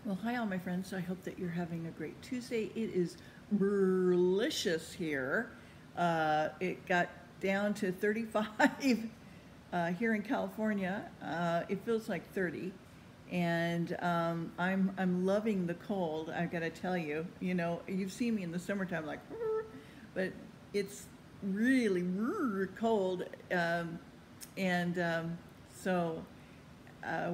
Well, hi, all my friends. I hope that you're having a great Tuesday. It is delicious here. It got down to 35 here in California. It feels like 30, and I'm loving the cold. I gotta tell you. You know, you've seen me in the summertime, like, but it's really cold, and so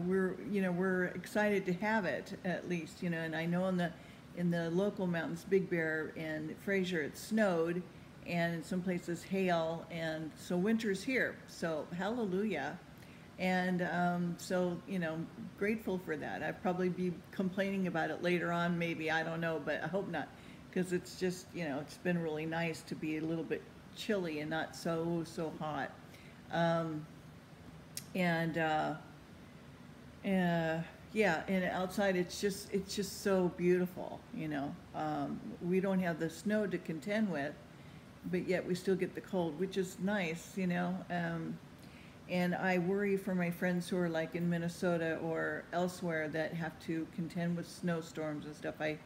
we're excited to have it at least, and I know in the local mountains, Big Bear and Fraser, it snowed, and in some places hail, and so winter's here. So hallelujah, and so grateful for that. I'd probably be complaining about it later on, maybe, I don't know, but I hope not, because it's just it's been really nice to be a little bit chilly and not so hot, and yeah, and outside it's just so beautiful, we don't have the snow to contend with, but yet we still get the cold, which is nice, and I worry for my friends who are like in Minnesota or elsewhere that have to contend with snowstorms and stuff. I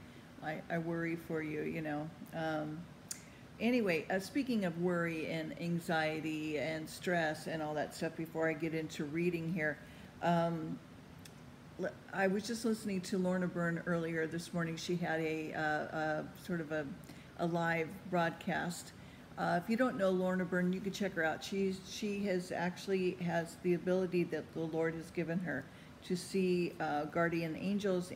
worry for you, Anyway, speaking of worry and anxiety and stress and all that stuff, before I get into reading here, I was just listening to Lorna Byrne earlier this morning. She had a sort of a live broadcast. If you don't know Lorna Byrne, you can check her out. She has the ability that the Lord has given her to see guardian angels.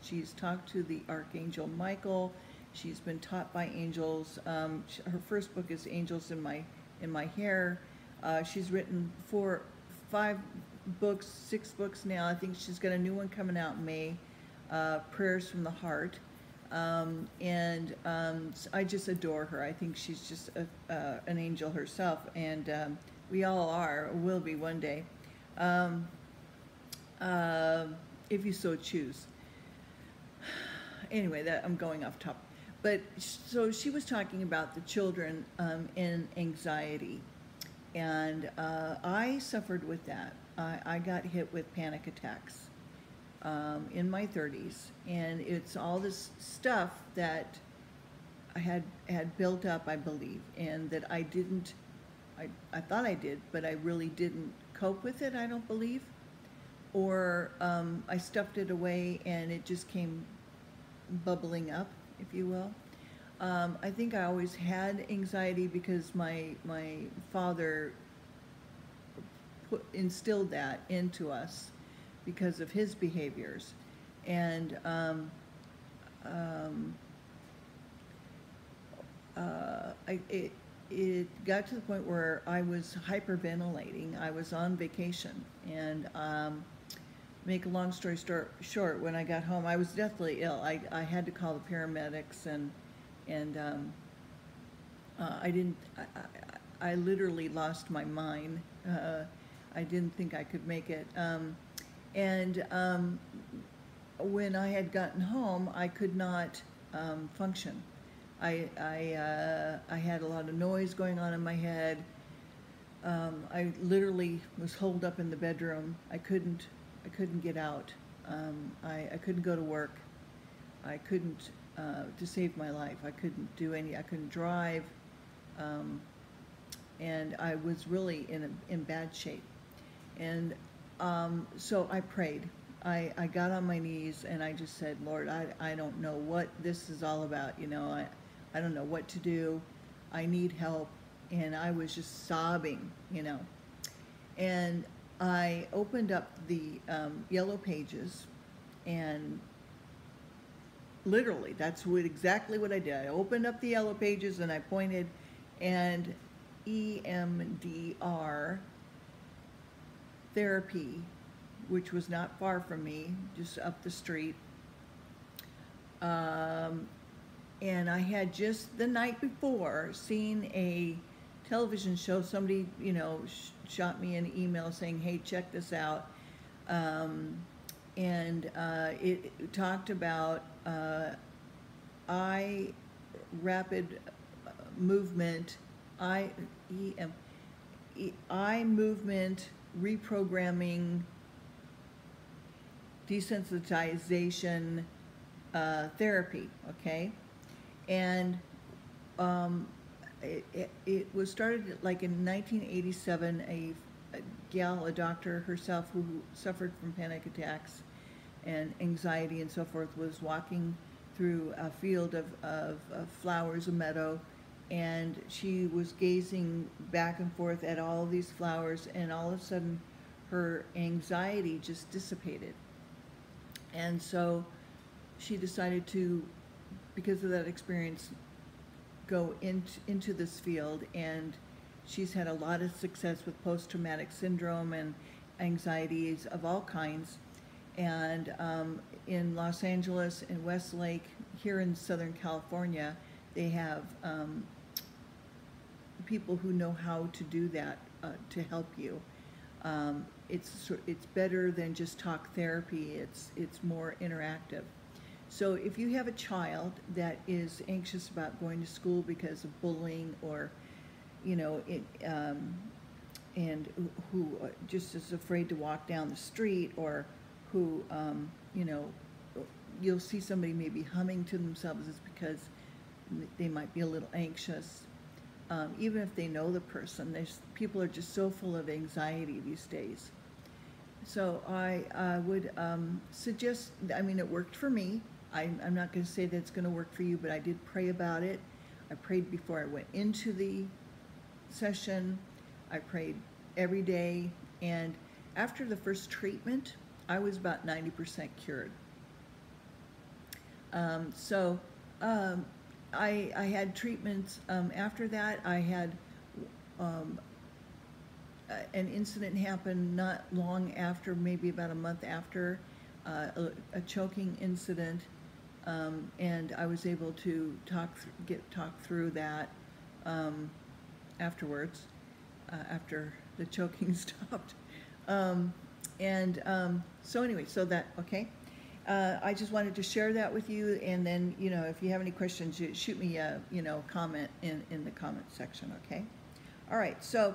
She's talked to the Archangel Michael. She's been taught by angels. Her first book is Angels in My Hair. She's written 6 books now. I think she's got a new one coming out in May, Prayers from the Heart. I just adore her. I think she's just an angel herself, and we all will be one day, if you so choose. Anyway, I'm going off topic. But so she was talking about the children in anxiety, and I suffered with that. I got hit with panic attacks in my 30s, and it's all this stuff that I had built up, I believe, and that I thought I did, but I really didn't cope with it, I don't believe, or I stuffed it away and it just came bubbling up, if you will. I think I always had anxiety because my father instilled that into us because of his behaviors, and it got to the point where I was hyperventilating. I was on vacation, and make a long story short, when I got home, I was deathly ill. I had to call the paramedics, and I literally lost my mind. I didn't think I could make it. When I had gotten home, I could not function. I had a lot of noise going on in my head. I literally was holed up in the bedroom. I couldn't get out. I couldn't go to work. I couldn't, to save my life, I couldn't drive. And I was really in bad shape. And so I prayed. I got on my knees and I just said, Lord, I don't know what this is all about. I don't know what to do. I need help. And I was just sobbing, And I opened up the yellow pages, and literally, that's exactly what I did. I opened up the yellow pages and I pointed, and EMDR therapy, which was not far from me, just up the street. And I had just the night before seen a television show. Somebody, shot me an email saying, hey, check this out. It talked about eye rapid movement, eye movement reprogramming desensitization therapy, okay? And it was started like in 1987. A doctor herself who suffered from panic attacks and anxiety and so forth, was walking through a field of flowers, a meadow, and she was gazing back and forth at all of these flowers, and all of a sudden her anxiety just dissipated. And so she decided to, because of that experience, go into this field, and she's had a lot of success with post-traumatic syndrome and anxieties of all kinds. And in Los Angeles and Westlake, here in Southern California, they have people who know how to do that to help you. It's better than just talk therapy. It's more interactive. So if you have a child that is anxious about going to school because of bullying, or and who just is afraid to walk down the street, or who you'll see somebody maybe humming to themselves, is because they might be a little anxious. Even if they know the person, people are just so full of anxiety these days. So I would suggest, it worked for me. I'm not going to say that it's going to work for you, but I did pray about it. I prayed before I went into the session. I prayed every day. And after the first treatment, I was about 90% cured. I had treatments after that. I had an incident happen not long after, maybe about a month after, a choking incident, and I was able to talk through that afterwards, after the choking stopped. So anyway, so that, okay. I just wanted to share that with you, and then, if you have any questions, you shoot me a, comment in the comment section, okay? All right, so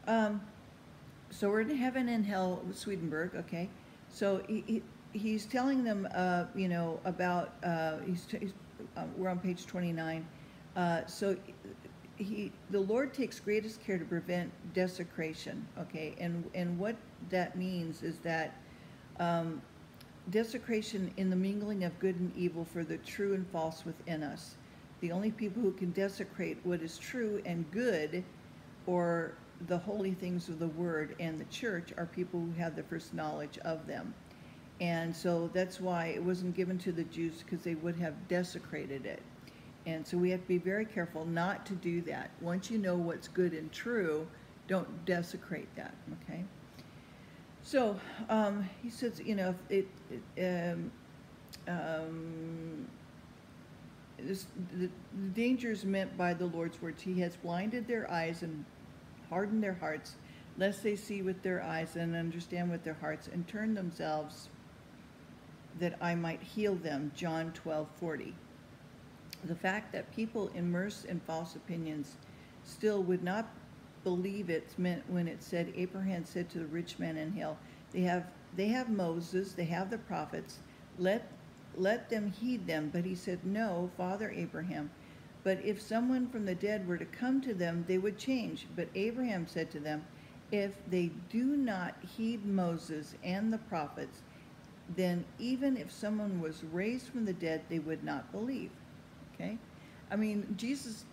we're in heaven and hell with Swedenborg, okay? So he's telling them, about, we're on page 29. So the Lord takes greatest care to prevent desecration, okay? And what that means is that desecration in the mingling of good and evil for the true and false within us. The only people who can desecrate what is true and good, or the holy things of the Word and the church, are people who have the first knowledge of them. And so that's why it wasn't given to the Jews, because they would have desecrated it. And so we have to be very careful not to do that. Once you know what's good and true, don't desecrate that, okay? So he says, the dangers meant by the Lord's words. He has blinded their eyes and hardened their hearts, lest they see with their eyes and understand with their hearts, and turn themselves, that I might heal them. John 12:40. The fact that people immersed in false opinions still would not believe it's meant when it said, Abraham said to the rich man in hell, they have Moses, they have the prophets, let them heed them. But he said, no, Father Abraham, but if someone from the dead were to come to them, they would change. But Abraham said to them, if they do not heed Moses and the prophets, then even if someone was raised from the dead, they would not believe. Okay? Jesus,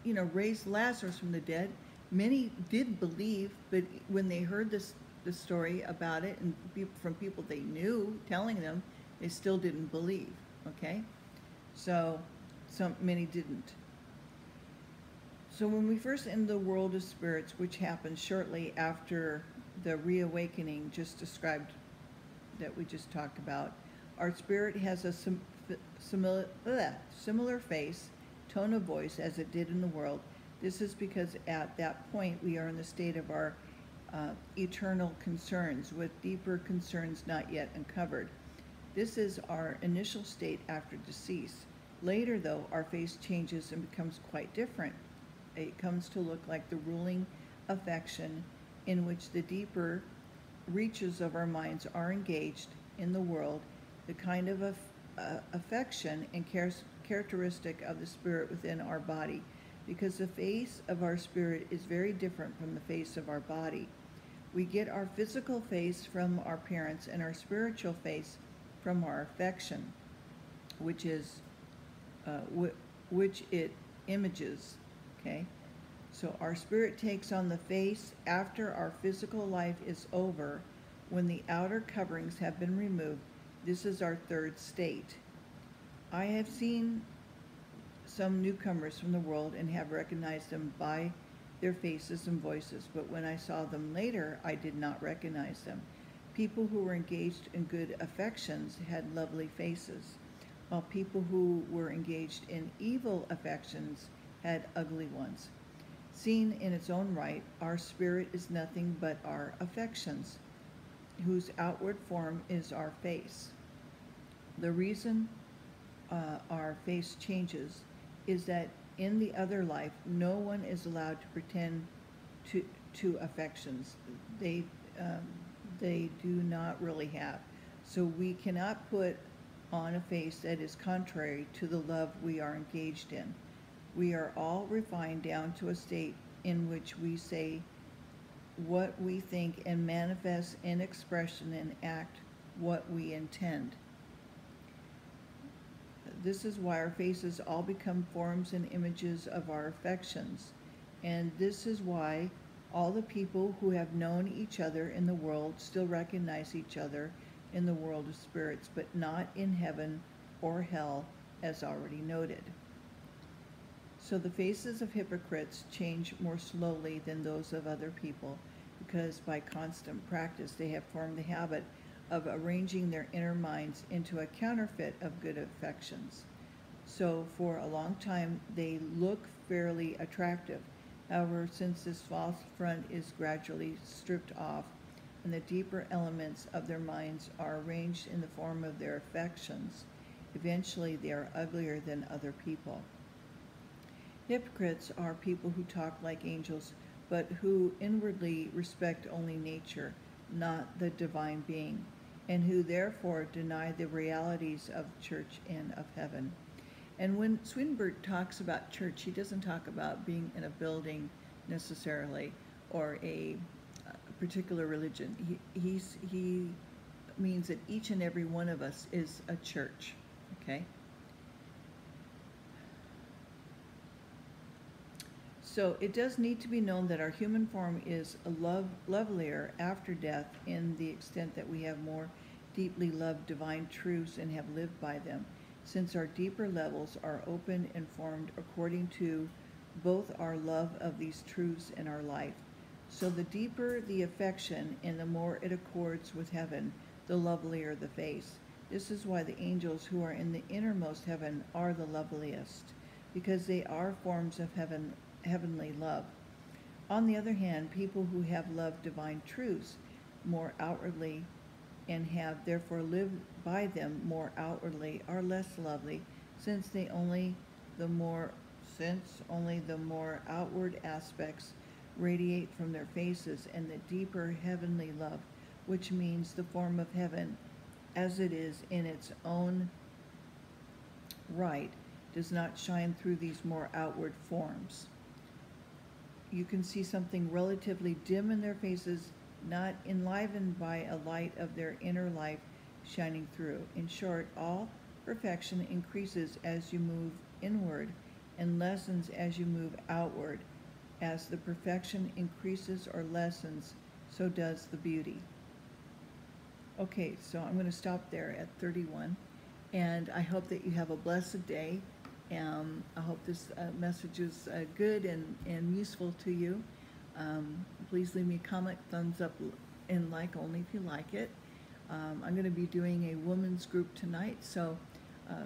raised Lazarus from the dead. Many did believe, but when they heard the story about it, and from people they knew telling them, they still didn't believe, okay? So many didn't. So when we first enter the world of spirits, which happens shortly after the reawakening just described, that we just talked about, our spirit has a similar face, tone of voice as it did in the world. This is because at that point we are in the state of our eternal concerns, with deeper concerns not yet uncovered. This is our initial state after decease. Later, though, our face changes and becomes quite different. It comes to look like the ruling affection, in which the deeper reaches of our minds are engaged, in the world, the kind of affection and characteristic of the spirit within our body, because the face of our spirit is very different from the face of our body. We get our physical face from our parents and our spiritual face from our affection, which is which it images. Okay, so our spirit takes on the face after our physical life is over, when the outer coverings have been removed. This is our third state. I have seen some newcomers from the world and have recognized them by their faces and voices, but when I saw them later, I did not recognize them. People who were engaged in good affections had lovely faces, while people who were engaged in evil affections had ugly ones. Seen in its own right, our spirit is nothing but our affections, whose outward form is our face. The reason our face changes is that in the other life, no one is allowed to pretend to affections they do not really have. So we cannot put on a face that is contrary to the love we are engaged in. We are all refined down to a state in which we say what we think and manifest in expression and act what we intend. This is why our faces all become forms and images of our affections. And this is why all the people who have known each other in the world still recognize each other in the world of spirits, but not in heaven or hell, as already noted. So the faces of hypocrites change more slowly than those of other people, because by constant practice they have formed the habit of arranging their inner minds into a counterfeit of good affections. So for a long time they look fairly attractive. However, since this false front is gradually stripped off and the deeper elements of their minds are arranged in the form of their affections, eventually they are uglier than other people. Hypocrites are people who talk like angels, but who inwardly respect only nature, not the divine being, and who therefore deny the realities of church and of heaven. And when Swedenborg talks about church, he doesn't talk about being in a building necessarily, or a particular religion. He means that each and every one of us is a church, okay? So it does need to be known that our human form is lovelier after death, in the extent that we have more deeply loved divine truths and have lived by them, since our deeper levels are open and formed according to both our love of these truths and our life. So the deeper the affection and the more it accords with heaven, the lovelier the face. This is why the angels who are in the innermost heaven are the loveliest, because they are forms of heavenly love. On the other hand, people who have loved divine truths more outwardly and have therefore lived by them more outwardly are less lovely, since only the more outward aspects radiate from their faces, and the deeper heavenly love, which means the form of heaven as it is in its own right, does not shine through these more outward forms. You can see something relatively dim in their faces, not enlivened by a light of their inner life shining through. In short, all perfection increases as you move inward and lessens as you move outward. As the perfection increases or lessens, so does the beauty. Okay, so I'm going to stop there at 31, and I hope that you have a blessed day. I hope this message is good and useful to you. Please leave me a comment, thumbs up, and like only if you like it. I'm going to be doing a women's group tonight, so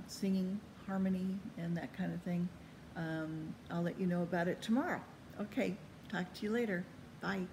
singing, harmony, and that kind of thing. I'll let you know about it tomorrow. Okay, talk to you later. Bye.